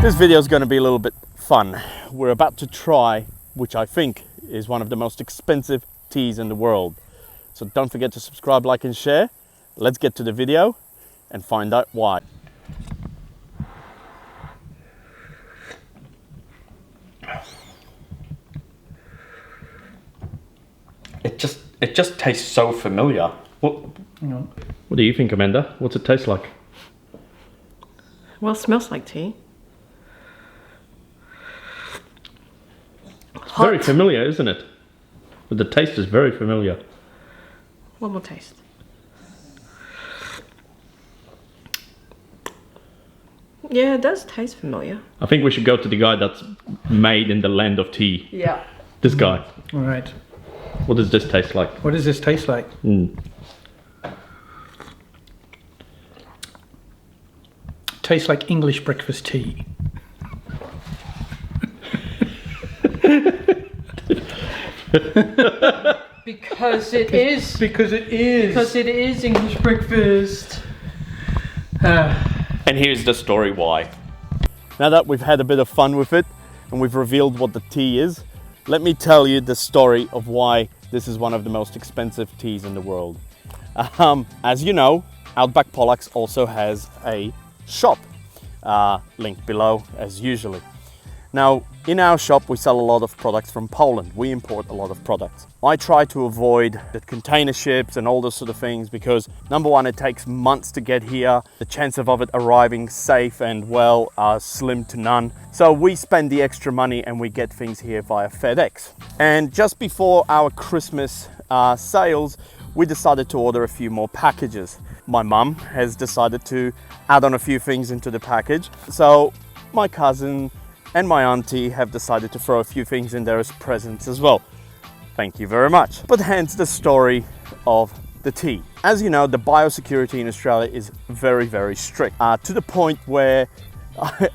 This video is going to be a little bit fun. We're about to try, which I think is one of the most expensive teas in the world. So don't forget to subscribe, like and share. Let's get to the video and find out why. It just tastes so familiar. What do you think, Amanda? What's it taste like? Well, it smells like tea. Hot. Very familiar, isn't it? But the taste is very familiar. One more taste. Yeah, it does taste familiar. I think we should go to the guy that's made in the land of tea. Yeah. This guy. All right. What does this taste like? What does this taste like? Tastes like English breakfast tea. Because it is. Because it is. Because it is English breakfast. And here's the story why. Now that we've had a bit of fun with it and we've revealed what the tea is, let me tell you the story of why this is one of the most expensive teas in the world. As you know, Outback Polaks also has a shop, linked below as usually. Now, in our shop, we sell a lot of products from Poland. We import a lot of products. I try to avoid the container ships and all those sort of things because, number one, it takes months to get here. The chances of it arriving safe and well are slim to none. So we spend the extra money and we get things here via FedEx. And just before our Christmas sales, we decided to order a few more packages. My mum has decided to add on a few things into the package. So my cousin and my auntie have decided to throw a few things in there as presents as well. Thank you very much. But hence the story of the tea. As you know, the biosecurity in Australia is very, very strict, to the point where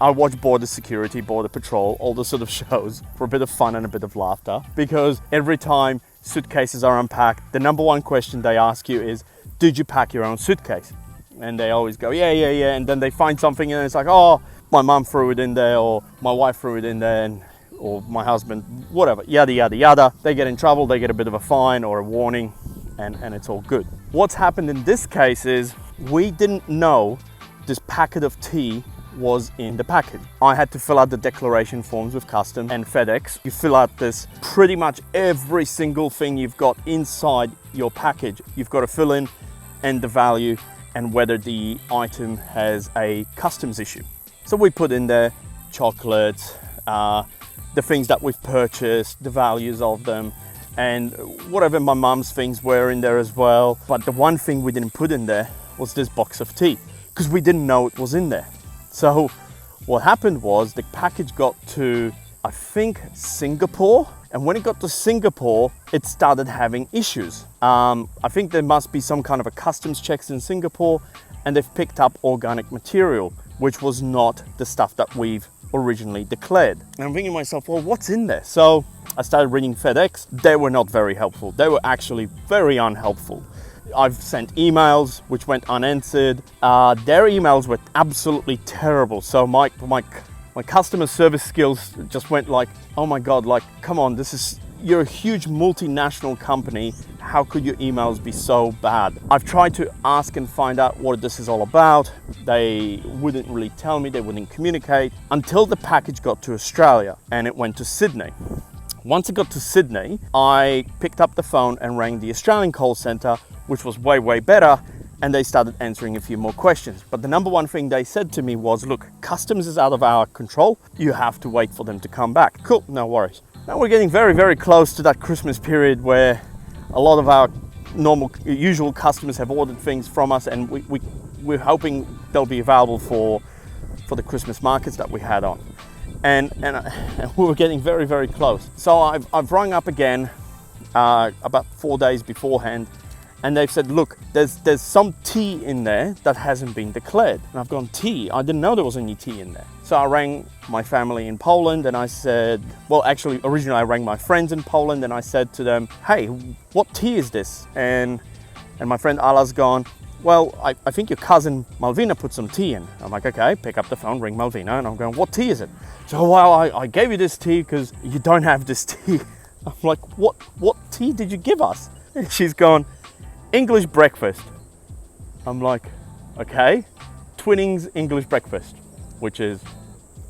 I watch Border Security, Border Patrol, all those sort of shows for a bit of fun and a bit of laughter, because every time suitcases are unpacked, the number one question they ask you is, did you pack your own suitcase? And they always go, yeah. And then they find something and it's like, oh, my mum threw it in there, or my wife threw it in there, or my husband, whatever, yada, yada, yada. They get in trouble, they get a bit of a fine or a warning, and it's all good. What's happened in this case is we didn't know this packet of tea was in the package. I had to fill out the declaration forms with Customs and FedEx. You fill out this, pretty much every single thing you've got inside your package, you've got to fill in, and the value and whether the item has a customs issue. So we put in there chocolates, the things that we've purchased, the values of them, and whatever my mum's things were in there as well. But the one thing we didn't put in there was this box of tea, because we didn't know it was in there. So what happened was the package got to, I think, Singapore. And when it got to Singapore, it started having issues. I think there must be some kind of a customs checks in Singapore, and they've picked up organic material, which was not the stuff that we've originally declared. And I'm thinking to myself, well, what's in there? So I started ringing FedEx. They were not very helpful. They were actually very unhelpful. I've sent emails which went unanswered. Their emails were absolutely terrible. So my customer service skills just went like, oh my God, like, come on, you're a huge multinational company. How could your emails be so bad? I've tried to ask and find out what this is all about. They wouldn't really tell me, they wouldn't communicate until the package got to Australia and it went to Sydney. Once it got to Sydney, I picked up the phone and rang the Australian call center, which was way, way better. And they started answering a few more questions. But the number one thing they said to me was, look, customs is out of our control. You have to wait for them to come back. Cool, no worries. Now we're getting very, very close to that Christmas period where a lot of our usual customers have ordered things from us, and we're hoping they'll be available for the Christmas markets that we had on. And we were getting very, very close. So I've rung up again about 4 days beforehand, and they've said, look, there's some tea in there that hasn't been declared. And I've gone, tea? I didn't know there was any tea in there. So I rang my family in Poland and I said, well, actually, originally I rang my friends in Poland and I said to them, hey, what tea is this? And my friend Ala's gone, well, I think your cousin Malvina put some tea in. I'm like, okay, pick up the phone, ring Malvina, and I'm going, what tea is it? So, well, I gave you this tea because you don't have this tea. I'm like, what tea did you give us? And she's gone, English breakfast. I'm like, okay, Twinings English breakfast, which is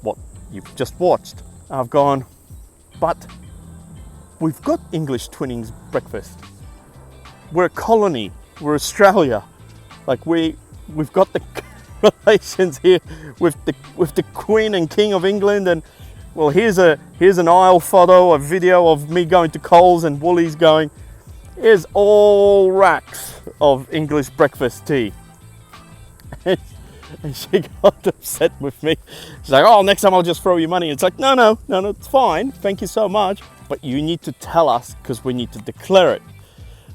what you've just watched. I've gone, but we've got English Twinings breakfast. We're a colony, we're Australia. Like we've got the relations here with the Queen and King of England, and well, here's an aisle photo, a video of me going to Coles and Woolies going, here's all racks of English breakfast tea. And she got upset with me. She's like, oh, next time I'll just throw you money. It's like, no, it's fine. Thank you so much. But you need to tell us because we need to declare it.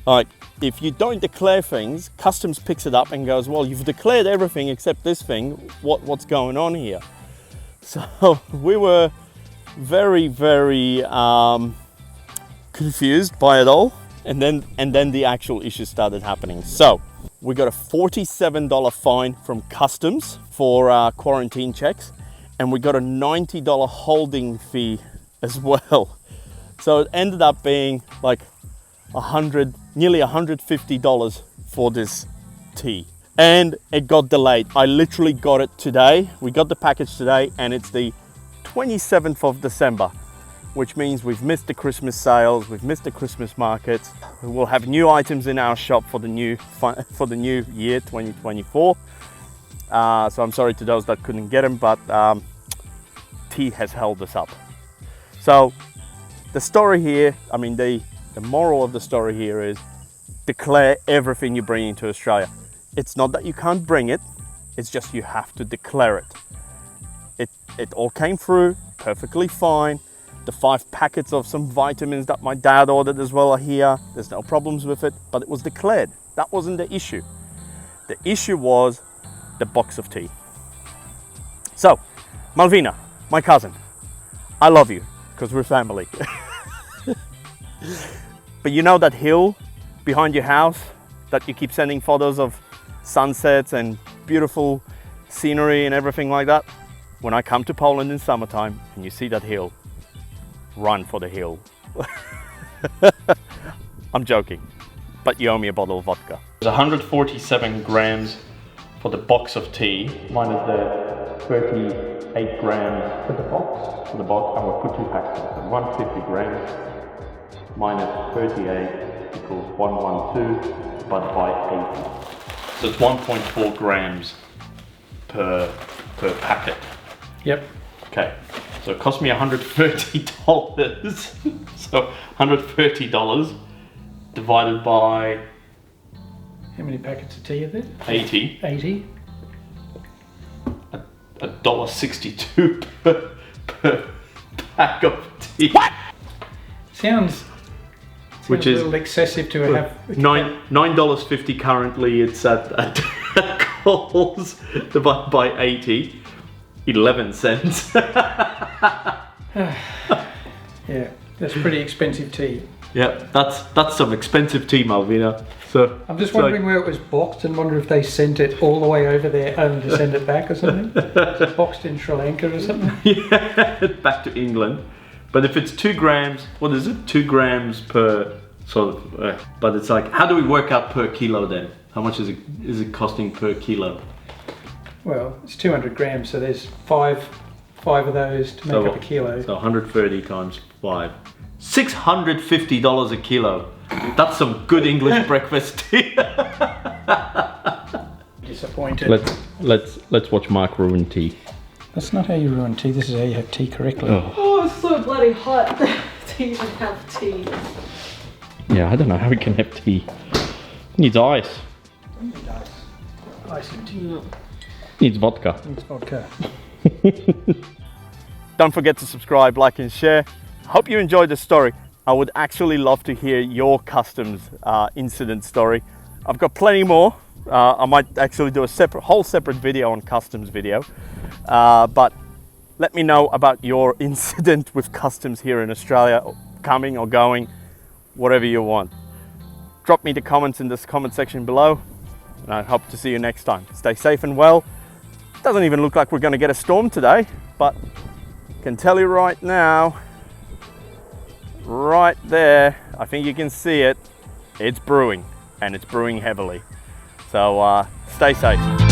Like, if you don't declare things, customs picks it up and goes, well, you've declared everything except this thing. What's going on here? So we were very, very confused by it all. And then the actual issue started happening. So we got a $47 fine from customs for quarantine checks, and we got a $90 holding fee as well. So it ended up being like nearly $150 for this tea. And it got delayed. I literally got it today. We got the package today, and it's the 27th of December, which means we've missed the Christmas sales, we've missed the Christmas markets. We'll have new items in our shop for the new year 2024. So I'm sorry to those that couldn't get them, but tea has held us up. So the story here, I mean, the moral of the story here is declare everything you bring into Australia. It's not that you can't bring it, it's just you have to declare it. It all came through perfectly fine. The 5 packets of some vitamins that my dad ordered as well are here. There's no problems with it, but it was declared. That wasn't the issue. The issue was the box of tea. So, Malvina, my cousin, I love you because we're family. But you know that hill behind your house that you keep sending photos of sunsets and beautiful scenery and everything like that? When I come to Poland in summertime and you see that hill, run for the hill. I'm joking, but you owe me a bottle of vodka. There's 147 grams for the box of tea, minus the 38 grams for the box. I will put 2 packs in. So 150 grams minus 38 equals 112 divided by 80. So it's 1.4 grams per packet. Yep. Okay. So it cost me $130. So $130 divided by... How many packets of tea are there? 80. 80. $1.62 per pack of tea. What? Sounds Which a is little excessive to have. $9.50 currently. It's at Coles divided by 80. 11 cents. Yeah, that's pretty expensive tea. Yeah, that's some expensive tea, Malvina. So I'm just wondering where it was boxed and wonder if they sent it all the way over there only to send it back or something. Is it boxed in Sri Lanka or something? Yeah, back to England. But if it's 2 grams, what is it? 2 grams per sort of. But it's like, how do we work out per kilo then? How much is it costing per kilo? Well, it's 200 grams, so there's five of those to make up a kilo. So 130 times 5. $650 a kilo. That's some good English breakfast tea. Disappointed. Let's watch Mark ruin tea. That's not how you ruin tea, this is how you have tea correctly. Oh, it's so bloody hot to even have tea. Yeah, I don't know how we can have tea. Needs ice. Ice and tea. Needs vodka. Needs vodka. Don't forget to subscribe, like and share. Hope you enjoyed this story. I would actually love to hear your customs incident story. I've got plenty more. I might actually do a whole separate video on customs video. But let me know about your incident with customs here in Australia, coming or going, whatever you want. Drop me the comments in this comment section below. and I hope to see you next time. Stay safe and well. Doesn't even look like we're going to get a storm today, but can tell you right now, right there, I think you can see it, it's brewing, and it's brewing heavily. So stay safe.